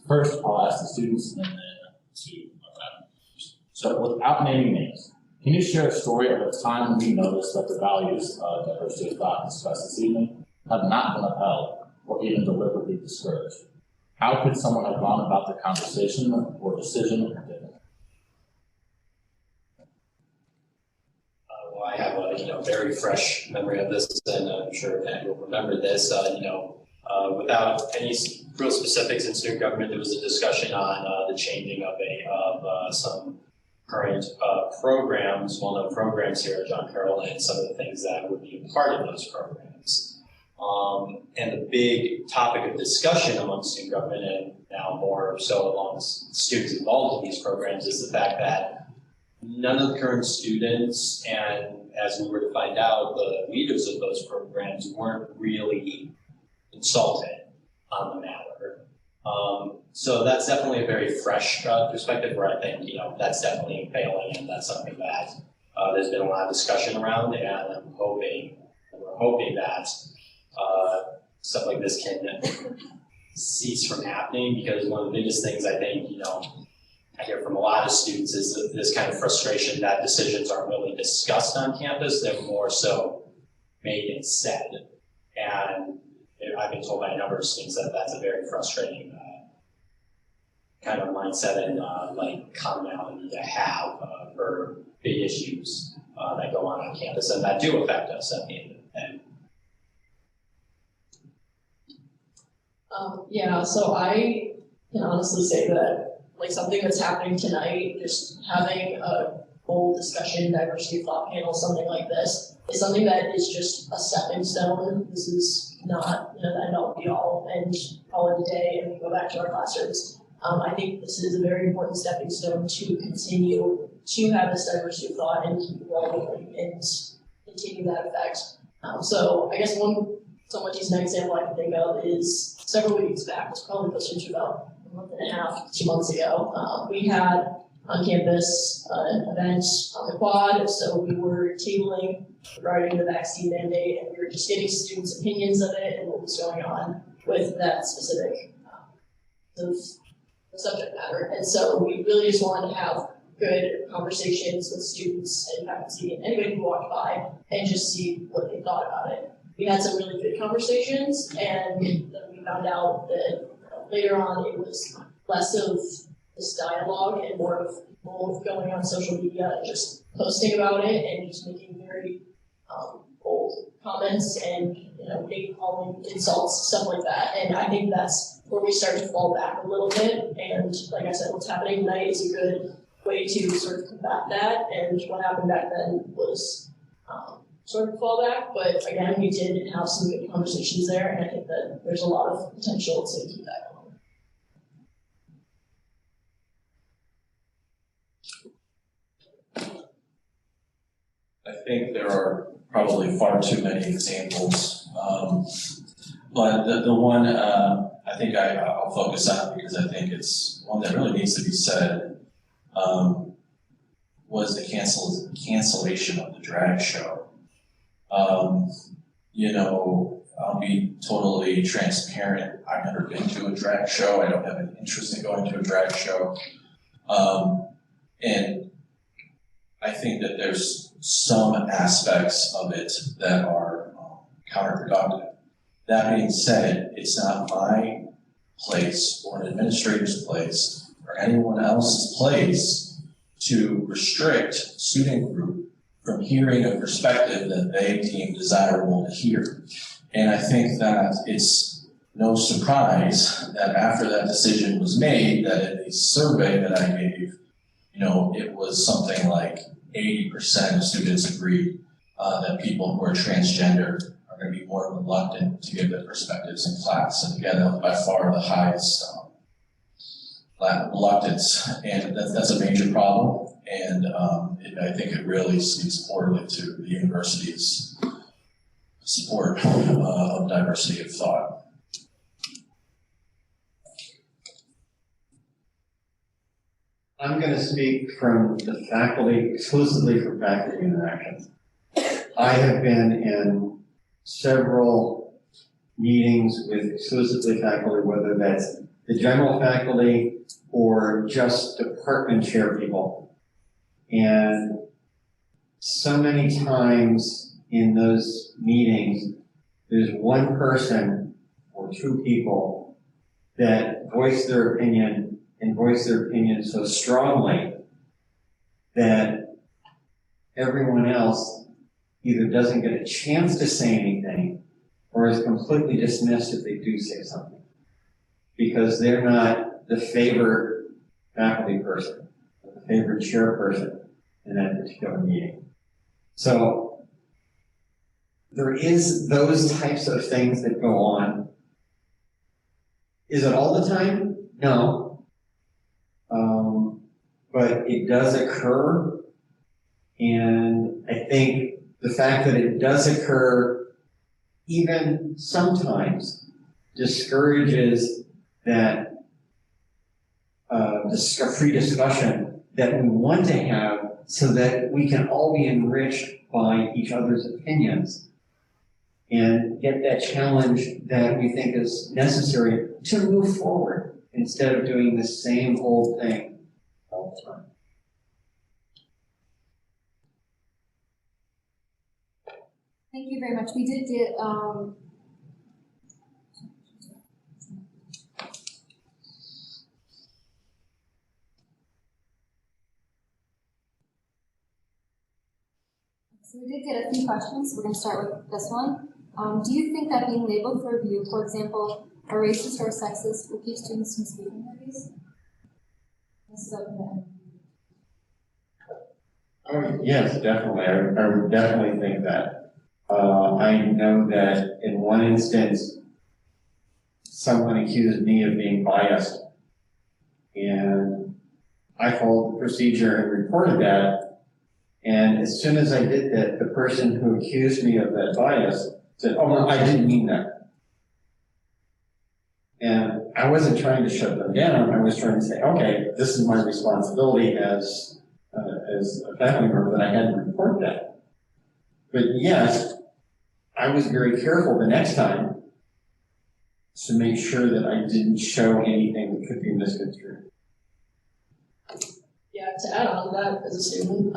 First, I'll ask the students and then to so without naming names, can you share a story of a time when you noticed that the values of diversity of thought discussed this evening have not been upheld or even deliberately discouraged? How could someone have gone about the conversation or decision differently? Well, I have a very fresh memory of this, and I'm sure that you'll remember this. Without any real specifics in student government, there was a discussion on the changing of some current programs, well-known programs here at John Carroll, and some of the things that would be a part of those programs. And the big topic of discussion among student government, and now more so among students involved in these programs, is the fact that none of the current students, and as we were to find out, the leaders of those programs weren't really consulted on the matter. So that's definitely a very fresh perspective where I think, that's definitely failing, and that's something that there's been a lot of discussion around, and we're hoping that stuff like this can cease from happening, because one of the biggest things I think, I hear from a lot of students is this kind of frustration that decisions aren't really discussed on campus, they're more so made and said. And I've been told by a number of students that that's a very frustrating kind of mindset and commonality to have for big issues that go on campus and that do affect us at the end of the day. So I can honestly say that something that's happening tonight, just having a whole discussion, diversity of thought panel, something like this, is something that is just a stepping stone. This is not the end all be all and call it a day and we go back to our classrooms. I think this is a very important stepping stone to continue to have this diversity of thought and keep evolving and continue that effect. So I guess one somewhat decent example I can think of is several weeks back, it's probably closer to about a month and a half, 2 months ago, we had on campus an event on the quad, so we were tabling regarding the vaccine mandate, and we were just getting students' opinions of it and what was going on with that specific subject matter. And so we really just wanted to have good conversations with students and faculty and anybody who walked by and just see what they thought about it. We had some really good conversations, and then we found out that later on it was less of this dialogue and more of people going on social media and just posting about it and just making very bold comments and name calling, insults, stuff like that. And I think that's where we start to fall back a little bit. And like I said, what's happening tonight is a good way to sort of combat that. And what happened back then was sort of fall back. But again, we did have some good conversations there, and I think that there's a lot of potential to keep that going. I think there are probably far too many examples, but the one I think I'll focus on, because I think it's one that really needs to be said, was the cancellation of the drag show. I'll be totally transparent. I've never been to a drag show. I don't have any interest in going to a drag show. And I think that there's some aspects of it that are counterproductive. That being said, it's not my place or an administrator's place or anyone else's place to restrict student group from hearing a perspective that they deem desirable to hear. And I think that it's no surprise that after that decision was made, that in the survey that I gave, it was something like 80% of students agreed that people who are transgender are going to be more reluctant to give their perspectives in class. And again, that was by far the highest reluctance, and that's a major problem. And I think it really speaks poorly to the university's support of diversity of thought. I'm going to speak from the faculty, exclusively from faculty interactions. I have been in several meetings with exclusively faculty, whether that's the general faculty or just department chair people. And so many times in those meetings, there's one person or two people that voice their opinion and voice their opinion so strongly that everyone else either doesn't get a chance to say anything or is completely dismissed if they do say something, because they're not the favored faculty person, or the favored chairperson in that particular meeting. So there is those types of things that go on. Is it all the time? No. But it does occur, and I think the fact that it does occur even sometimes discourages that free discussion that we want to have so that we can all be enriched by each other's opinions and get that challenge that we think is necessary to move forward instead of doing the same old thing all the time. Thank you very much. We did get so we did get a few questions. We're going to start with this one. Do you think that being labeled for review, for example, a racist or a sexist, will keep students from speaking their piece? This is open to end. Oh, yes, definitely. I would definitely think that. I know that in one instance, someone accused me of being biased, and I followed the procedure and reported that. And as soon as I did that, the person who accused me of that bias said, "Oh, no, I didn't mean that." And I wasn't trying to shut them down. I was trying to say, okay, this is my responsibility as a faculty member that I had to report that. But yes, I was very careful the next time to make sure that I didn't show anything that could be misconstrued. Yeah, to add on to that, as a student,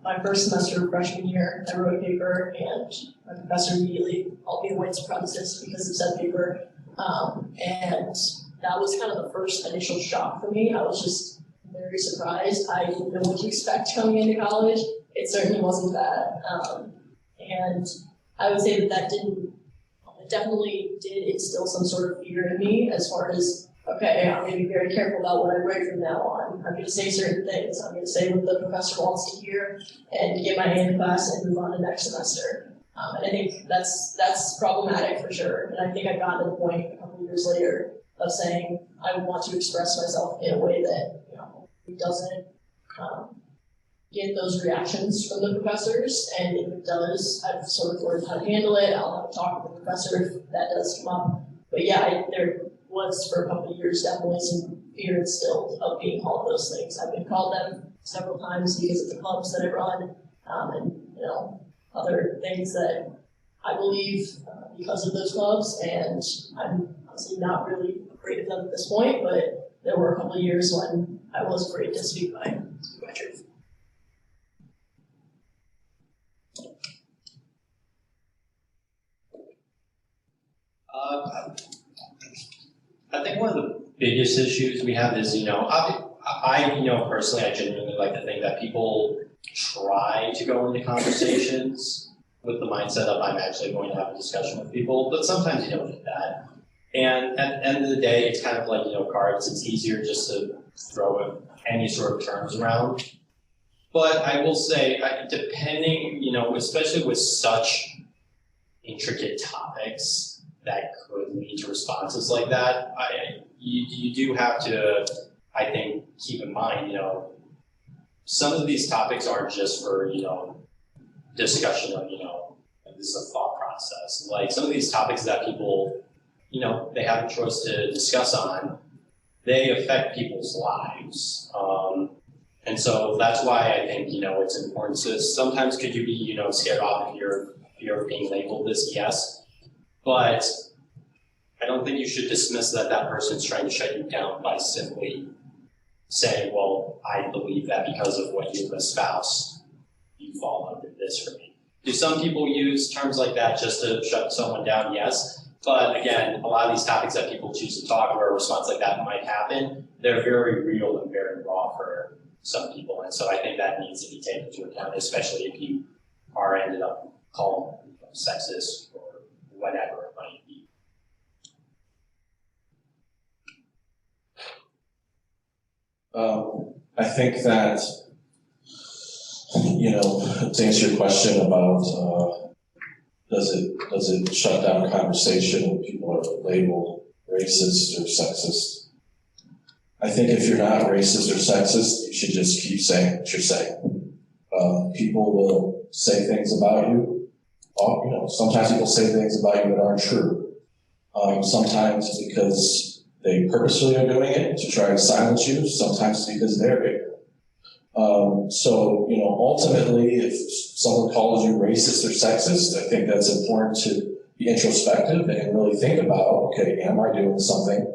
my first semester of freshman year, I wrote a paper, and my professor immediately called me a white supremacist because of said paper. And that was kind of the first initial shock for me. I was just very surprised. I didn't know what to expect coming into college. It certainly wasn't that. And I would say that it definitely did instill some sort of fear in me as far as, okay, I'm going to be very careful about what I write from now on. I'm going to say certain things. I'm going to say what the professor wants to hear and get my A in class and move on to next semester. And I think that's problematic for sure. And I think I got to the point a couple of years later of saying I want to express myself in a way that doesn't get those reactions from the professors. And if it does, I've sort of learned how to handle it. I'll have a talk with the professor if that does come up. But yeah, there was for a couple of years definitely some fear instilled of being called those things. I've been called them several times because of the clubs that I run, and other things that I believe because of those clubs, and I'm honestly not really afraid of them at this point, but there were a couple of years when I was afraid to speak my truth. I think one of the biggest issues we have is, personally, I genuinely like to think that people try to go into conversations with the mindset of I'm actually going to have a discussion with people, but sometimes you don't get that. And at the end of the day, it's kind of like, cards, it's easier just to throw any sort of terms around. But I will say, depending, especially with such intricate topics that could lead to responses like that, you do have to, I think, keep in mind, some of these topics aren't just for, discussion of, this is a thought process. Like some of these topics that people, they have a choice to discuss on, they affect people's lives. And so that's why I think, it's important to, sometimes could you be, scared off if you're fear of being labeled this? Yes. But I don't think you should dismiss that person's trying to shut you down by simply saying, well, I believe that because of what you espouse, you fall under this for me. Do some people use terms like that just to shut someone down? Yes. But again, a lot of these topics that people choose to talk where a response like that might happen, they're very real and very raw for some people. And so I think that needs to be taken into account, especially if you are ended up called sexist or whatever it might be. I think that, to answer your question about does it shut down conversation when people are labeled racist or sexist? I think if you're not racist or sexist, you should just keep saying what you're saying. People will say things about you. Sometimes people say things about you that aren't true. Sometimes because they purposely are doing it to try to silence you. Sometimes because they're ignorant. Ultimately, if someone calls you racist or sexist, I think that's important to be introspective and really think about, okay, am I doing something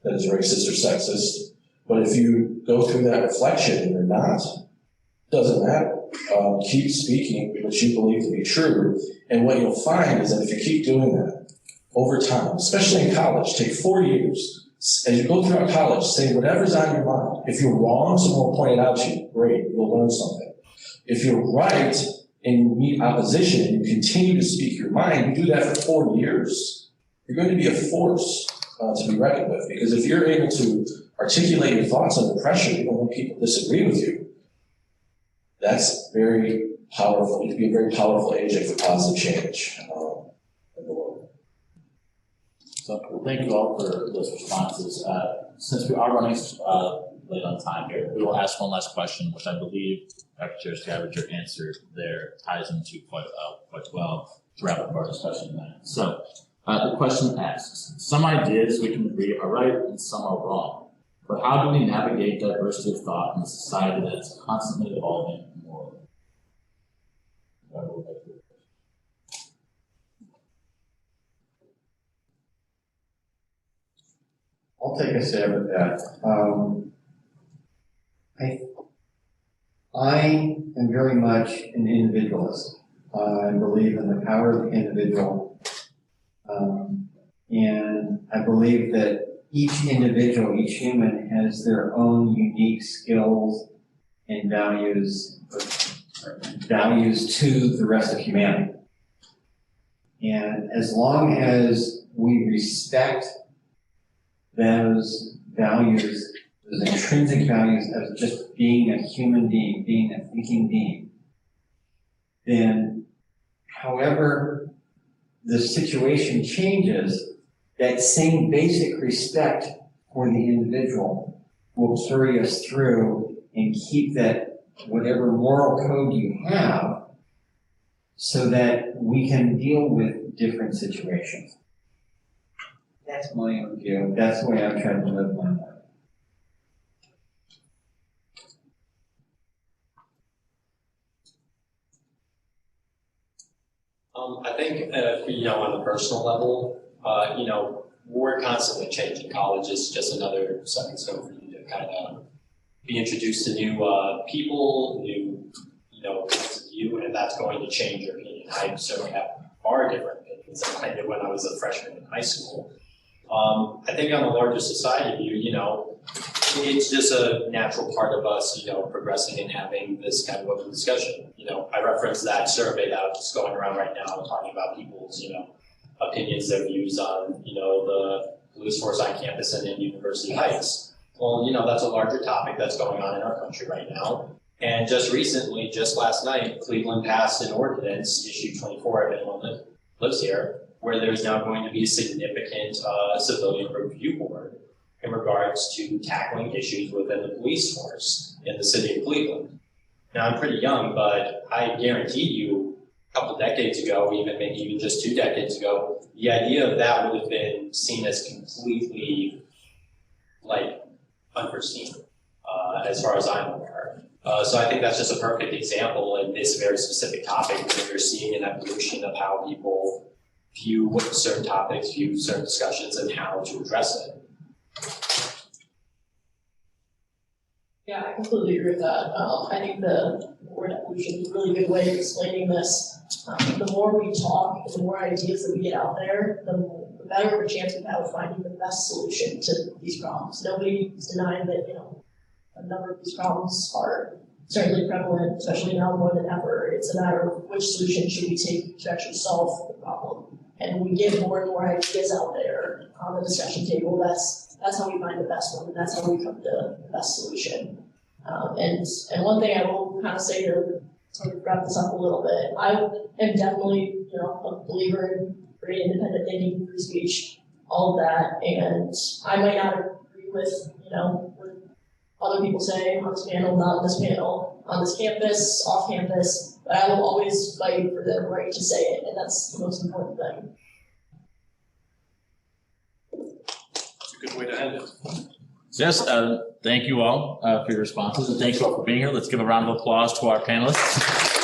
that is racist or sexist? But if you go through that reflection and you're not, doesn't matter. Keep speaking what you believe to be true. And what you'll find is that if you keep doing that over time, especially in college, take 4 years. As you go throughout college, say whatever's on your mind. If you're wrong, someone will point it out to you. Great, you'll learn something. If you're right and you meet opposition and you continue to speak your mind, you do that for 4 years, you're going to be a force to be reckoned with. Because if you're able to articulate your thoughts under pressure, even when people disagree with you, that's very powerful. It can be a very powerful agent for positive change in the world. So thank you all for those responses. Since we are running late on time here, we will ask one last question, which I believe Dr. Tarescavage, your answer there ties into quite well to wrap up our discussion tonight. So the question asks, some ideas we can agree are right and some are wrong, but how do we navigate diversity of thought in a society that is constantly evolving morally? I'll take a stab at that. I am very much an individualist. I believe in the power of the individual. And I believe that each individual, each human has their own unique skills and values to the rest of humanity. And as long as we respect those values, those intrinsic values of just being a human being, being a thinking being, then however the situation changes, that same basic respect for the individual will carry us through and keep that whatever moral code you have so that we can deal with different situations. That's my own view. That's the way I've tried to live my life. I think, on the personal level, we're constantly changing. College is just another stepping stone for you to kind of be introduced to new people, new, points of view, and that's going to change your opinion. I certainly have far different opinions than I did when I was a freshman in high school. I think on the larger society view, it's just a natural part of us, progressing and having this kind of open discussion. I referenced that survey that's going around right now talking about people's, opinions, their views on, the police force on campus and in University Heights. Well, that's a larger topic that's going on in our country right now. And just recently, just last night, Cleveland passed an ordinance, issue 24, if anyone lives here, where there's now going to be a significant civilian review board in regards to tackling issues within the police force in the city of Cleveland. Now, I'm pretty young, but I guarantee you a couple decades ago, maybe even just 2 decades ago, the idea of that would have been seen as completely, unforeseen, as far as I'm aware. So I think that's just a perfect example in this very specific topic where you're seeing an evolution of how people view certain topics, view certain discussions, and how to address it. Yeah, I completely agree with that. I think the word evolution is a really good way of explaining this. The more we talk, the more ideas that we get out there, the better of a chance we have of finding the best solution to these problems. Nobody is denying that, a number of these problems are certainly prevalent, especially now more than ever. It's a matter of which solution should we take to actually solve the problem. And when we get more and more ideas out there on the discussion table, that's how we find the best one, and that's how we come to the best solution. And one thing I will kind of say to sort of wrap this up a little bit, I am definitely, a believer in free independent thinking, free speech, all of that. And I might not agree with, what other people say on this panel, not on this panel, on this campus, off campus, but I will always fight for their right to say it, and that's the most important thing. That's a good way to end it. Yes, thank you all for your responses, and thank you all for being here. Let's give a round of applause to our panelists.